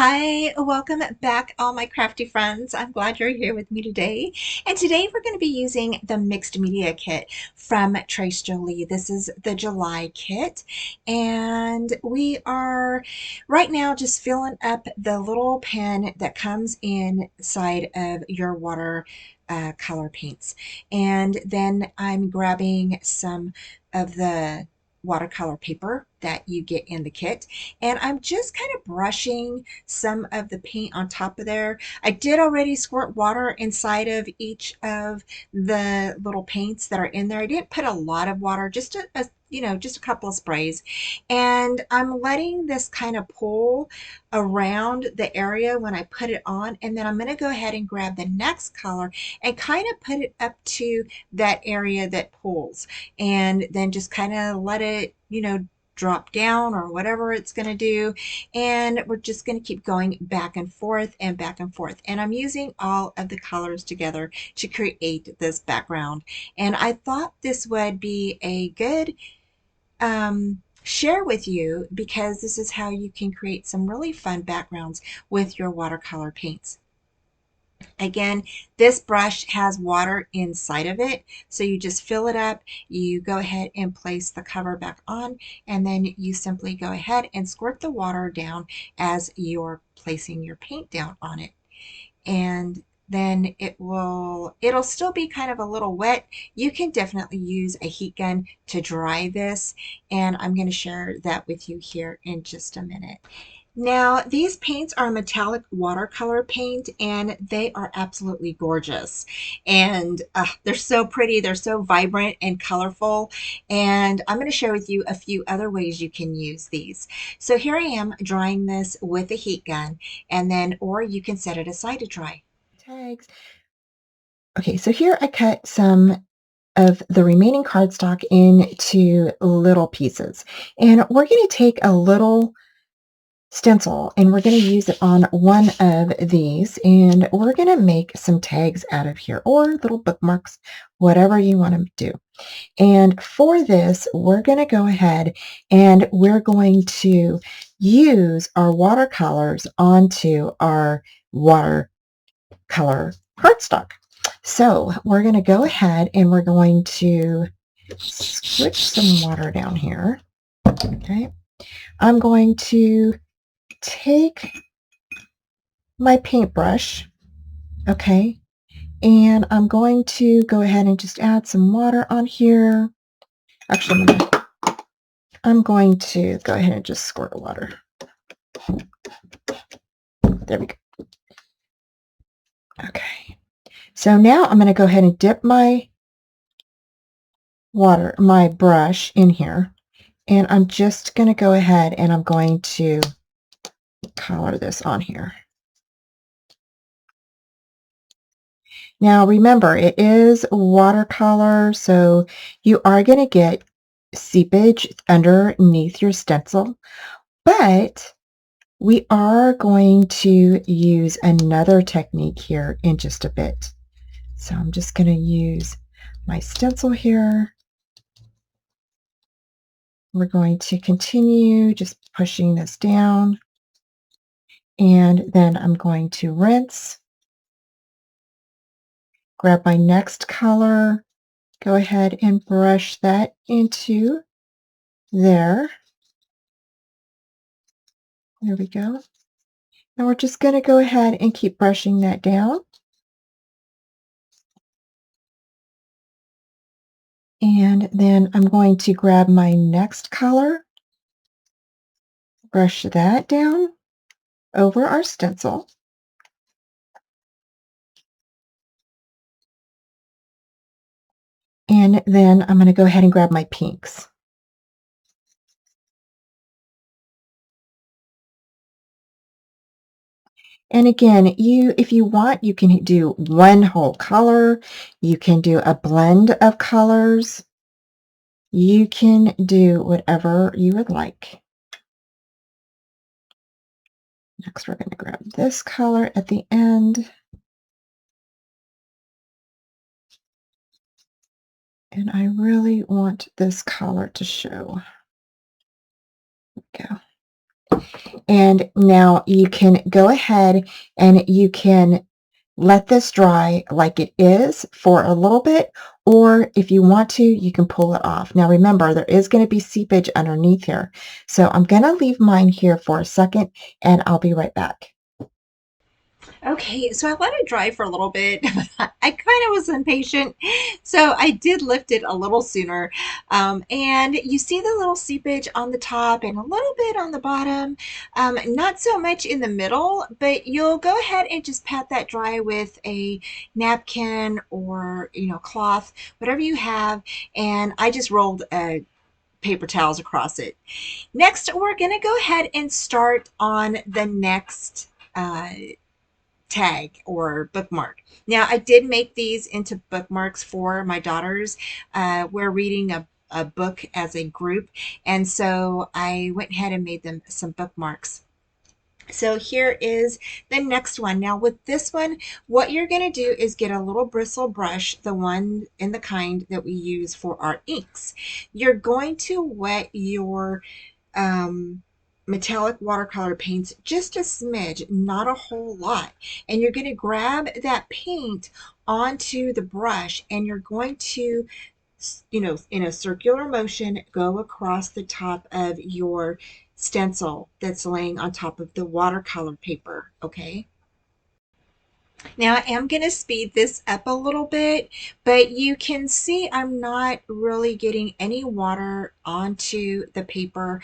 Hi, welcome back, all my crafty friends. I'm glad you're here with me today. And today we're going to be using the mixed media kit from Tres Jolie. This is the July kit. And we are right now just filling up the little pen that comes inside of your water color paints. And then I'm grabbing some of the watercolor paper that you get in the kit, and I'm just kind of brushing some of the paint on top of there. I did already squirt water inside of each of the little paints that are in there. I didn't put a lot of water, just just a couple of sprays. And I'm letting this kind of pull around the area when I put it on. And then I'm going to go ahead and grab the next color and kind of put it up to that area that pulls. And then just kind of let it, drop down or whatever it's going to do, and we're just going to keep going back and forth and back and forth, and I'm using all of the colors together to create this background. And I thought this would be a good share with you because this is how you can create some really fun backgrounds with your watercolor paints. Again, this brush has water inside of it, so you just fill it up, you go ahead and place the cover back on, and then you simply go ahead and squirt the water down as you're placing your paint down on it. And then it'll still be kind of a little wet. You can definitely use a heat gun to dry this, and I'm going to share that with you here in just a minute. Now, these paints are metallic watercolor paint, and they are absolutely gorgeous. And they're so pretty, they're so vibrant and colorful. And I'm going to share with you a few other ways you can use these. So here I am drying this with a heat gun, and then, or you can set it aside to dry. Tags. Okay, so here I cut some of the remaining cardstock into little pieces. And we're going to take a little stencil, and we're going to use it on one of these, and we're going to make some tags out of here, or little bookmarks, whatever you want to do. And for this, we're going to go ahead and we're going to use our watercolors onto our watercolor cardstock. So we're going to go ahead and we're going to switch some water down here. Okay, I'm going to take my paintbrush, okay, and I'm going to go ahead and just add some water on here. Actually, I'm going to go ahead and just squirt water. There we go. Okay, so now I'm going to go ahead and dip my brush in here, and I'm just going to go ahead and I'm going to color this on here. Now remember, it is watercolor, so you are going to get seepage underneath your stencil, but we are going to use another technique here in just a bit. So I'm just going to use my stencil here. We're going to continue just pushing this down, and then I'm going to rinse, grab my next color, go ahead and brush that into there. There we go. And we're just going to go ahead and keep brushing that down. And then I'm going to grab my next color, brush that down over our stencil. And then I'm going to go ahead and grab my pinks. And again, if you want, you can do one whole color. You can do a blend of colors. You can do whatever you would like. Next, we're going to grab this color at the end. And I really want this color to show. There we go. And now you can go ahead and you can let this dry like it is for a little bit, or if you want to, you can pull it off. Now remember, there is going to be seepage underneath here. So I'm going to leave mine here for a second and I'll be right back. Okay, so I let it dry for a little bit. I kind of was impatient, so I did lift it a little sooner. And you see the little seepage on the top and a little bit on the bottom. Not so much in the middle, but you'll go ahead and just pat that dry with a napkin or cloth, whatever you have. And I just rolled paper towels across it. Next, we're gonna go ahead and start on the next. Tag or bookmark. Now, I did make these into bookmarks for my daughters. We're reading a book as a group, and so I went ahead and made them some bookmarks. So here is the next one. Now with this one, what you're going to do is get a little bristle brush, the one in the kind that we use for our inks. You're going to wet your um, metallic watercolor paints just a smidge, not a whole lot. And you're going to grab that paint onto the brush and you're going to, in a circular motion, go across the top of your stencil that's laying on top of the watercolor paper, okay? Now I am going to speed this up a little bit, but you can see I'm not really getting any water onto the paper.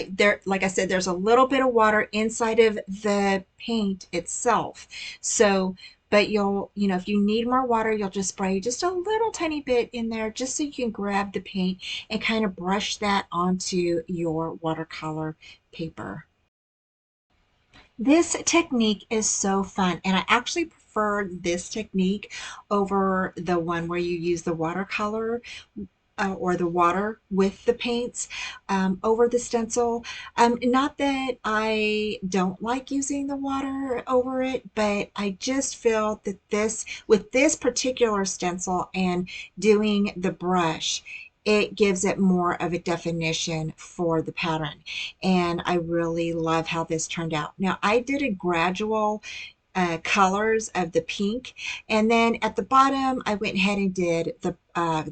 There, like I said, there's a little bit of water inside of the paint itself. So, but if you need more water, you'll just spray just a little tiny bit in there just so you can grab the paint and kind of brush that onto your watercolor paper. This technique is so fun, and I actually prefer this technique over the one where you use the watercolor or the water with the paints over the stencil. Not that I don't like using the water over it, but I just feel that with this particular stencil and doing the brush, it gives it more of a definition for the pattern. And I really love how this turned out. Now, I did a gradual colors of the pink. And then at the bottom, I went ahead and did the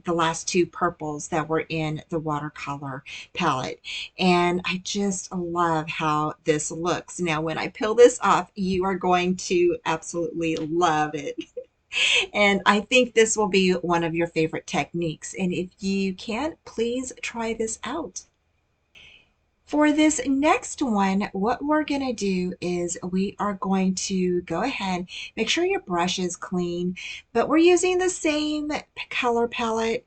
last two purples that were in the watercolor palette. And I just love how this looks. Now, when I peel this off, you are going to absolutely love it. And I think this will be one of your favorite techniques. And if you can, please try this out. For this next one, what we're going to do is we are going to go ahead, make sure your brush is clean, but we're using the same color palette.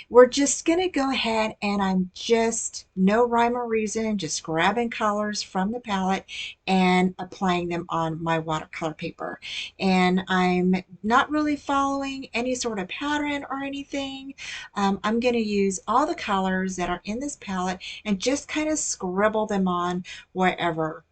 We're just going to go ahead and I'm just, no rhyme or reason, just grabbing colors from the palette and applying them on my watercolor paper. And I'm not really following any sort of pattern or anything. I'm going to use all the colors that are in this palette and just kind of scribble them on wherever.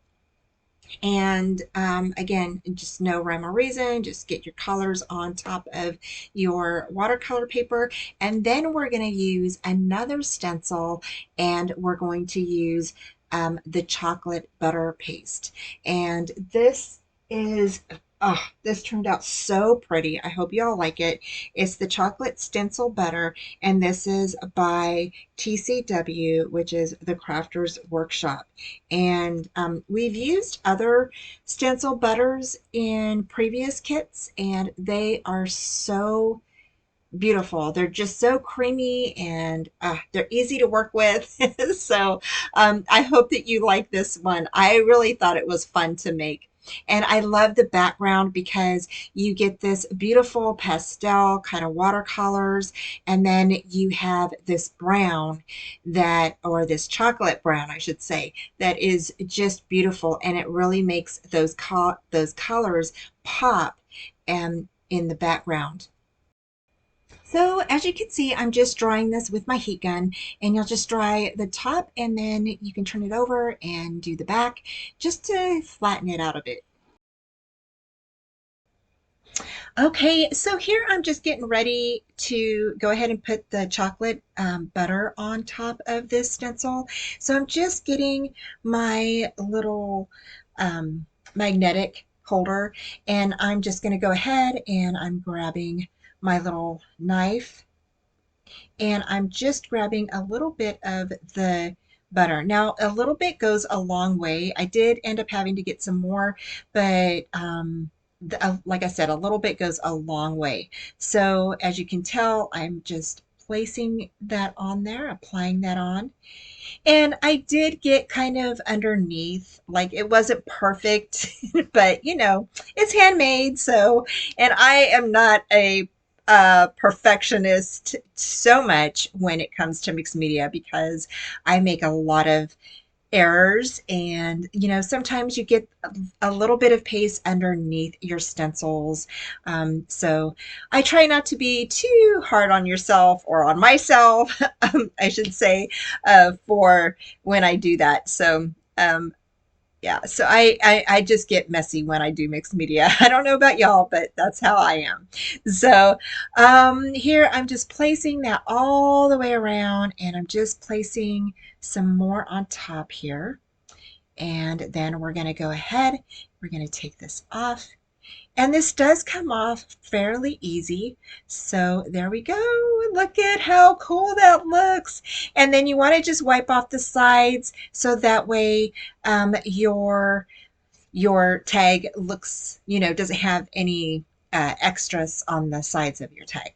And again, just no rhyme or reason, just get your colors on top of your watercolor paper. And then we're going to use another stencil and we're going to use the chocolate butter paste. And this is Oh, this turned out so pretty. I hope you all like it. It's the chocolate stencil butter, and this is by TCW, which is the Crafters Workshop. And we've used other stencil butters in previous kits, and they are so beautiful. They're just so creamy and they're easy to work with. So I hope that you like this one. I really thought it was fun to make. And I love the background because you get this beautiful pastel kind of watercolors, and then you have this brown or this chocolate brown, I should say, that is just beautiful. And it really makes those colors pop in the background. So as you can see, I'm just drying this with my heat gun, and you'll just dry the top and then you can turn it over and do the back just to flatten it out a bit. Okay, so here I'm just getting ready to go ahead and put the chocolate butter on top of this stencil. So I'm just getting my little um, magnetic holder, and I'm just going to go ahead and I'm grabbing my little knife, and I'm just grabbing a little bit of the butter. Now, a little bit goes a long way. I did end up having to get some more, but like I said, a little bit goes a long way. So as you can tell, I'm just placing that on there, applying that on. And I did get kind of underneath, like it wasn't perfect, but it's handmade. So, and I am not a perfectionist so much when it comes to mixed media because I make a lot of errors, and sometimes you get a little bit of paste underneath your stencils. So I try not to be too hard on yourself, or on myself, I should say, for when I do that. So yeah, so I just get messy when I do mixed media. I don't know about y'all, but that's how I am. So here I'm just placing that all the way around, and I'm just placing some more on top here. And then we're going to go ahead, we're going to take this off. And this does come off fairly easy. So there we go. Look at how cool that looks. And then you want to just wipe off the sides so that way your tag looks, doesn't have any extras on the sides of your tag.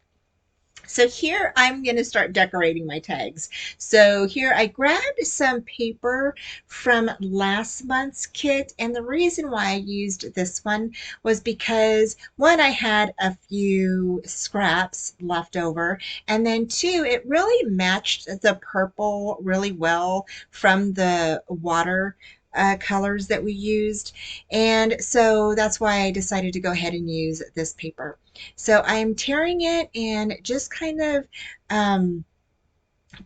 So here I'm going to start decorating my tags. So here I grabbed some paper from last month's kit, and the reason why I used this one was because one, I had a few scraps left over, and then two, it really matched the purple really well from the water colors that we used. And so that's why I decided to go ahead and use this paper. So I'm tearing it and just kind of um,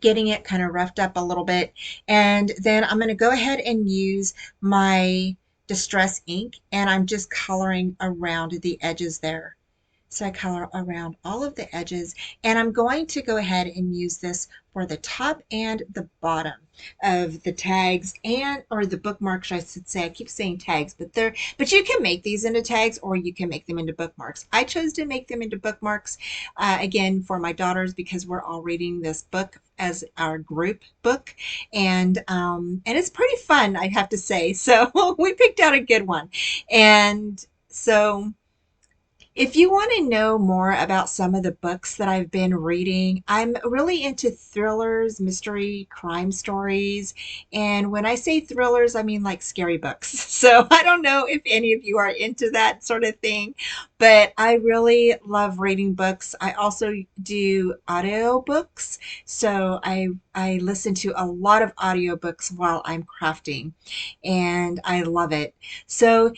getting it kind of roughed up a little bit. And then I'm going to go ahead and use my distress ink, and I'm just coloring around the edges there. So I color around all of the edges, and I'm going to go ahead and use this for the top and the bottom of the tags, and or the bookmarks, I should say. I keep saying tags, but you can make these into tags, or you can make them into bookmarks. I chose to make them into bookmarks, again, for my daughters, because we're all reading this book as our group book, and it's pretty fun, I have to say. So we picked out a good one. And so if you want to know more about some of the books that I've been reading, I'm really into thrillers, mystery, crime stories. And when I say thrillers, I mean like scary books. So I don't know if any of you are into that sort of thing, but I really love reading books. I also do audio books. So I listen to a lot of audiobooks while I'm crafting, and I love it. So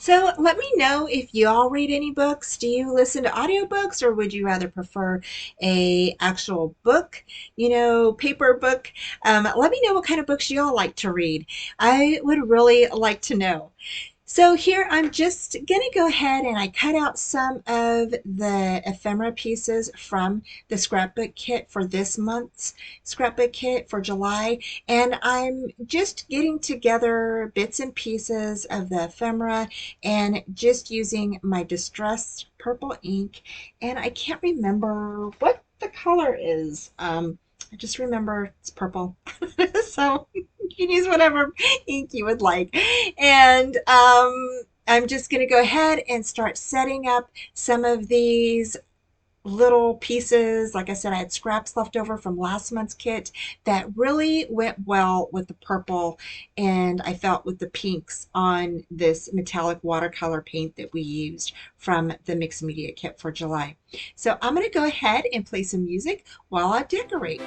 let me know if you all read any books. Do you listen to audiobooks, or would you rather prefer a actual book, paper book? Let me know what kind of books you all like to read. I would really like to know. So here I'm just going to go ahead and I cut out some of the ephemera pieces from the scrapbook kit for this month's scrapbook kit for July. And I'm just getting together bits and pieces of the ephemera and just using my distressed purple ink. And I can't remember what the color is. I just remember it's purple. So you can use whatever ink you would like. And I'm just going to go ahead and start setting up some of these little pieces. Like I said, I had scraps left over from last month's kit that really went well with the purple, and I felt with the pinks on this metallic watercolor paint that we used from the mixed media kit for July. So I'm going to go ahead and play some music while I decorate.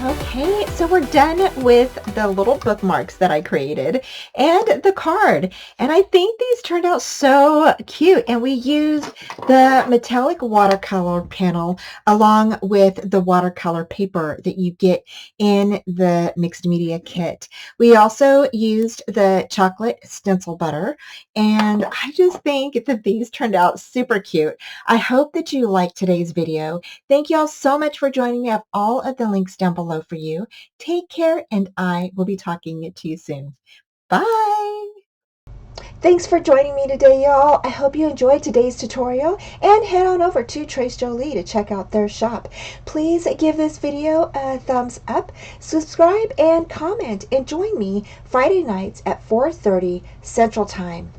Okay, so we're done with the little bookmarks that I created and the card. And I think these turned out so cute. And we used the metallic watercolor panel along with the watercolor paper that you get in the mixed media kit. We also used the chocolate stencil butter. And I just think that these turned out super cute. I hope that you liked today's video. Thank you all so much for joining me. I have all of the links down below for you. Take care, and I will be talking to you soon. Bye! Thanks for joining me today, y'all. I hope you enjoyed today's tutorial, and head on over to Tres Jolie to check out their shop. Please give this video a thumbs up, subscribe, and comment, and join me Friday nights at 4:30 Central Time.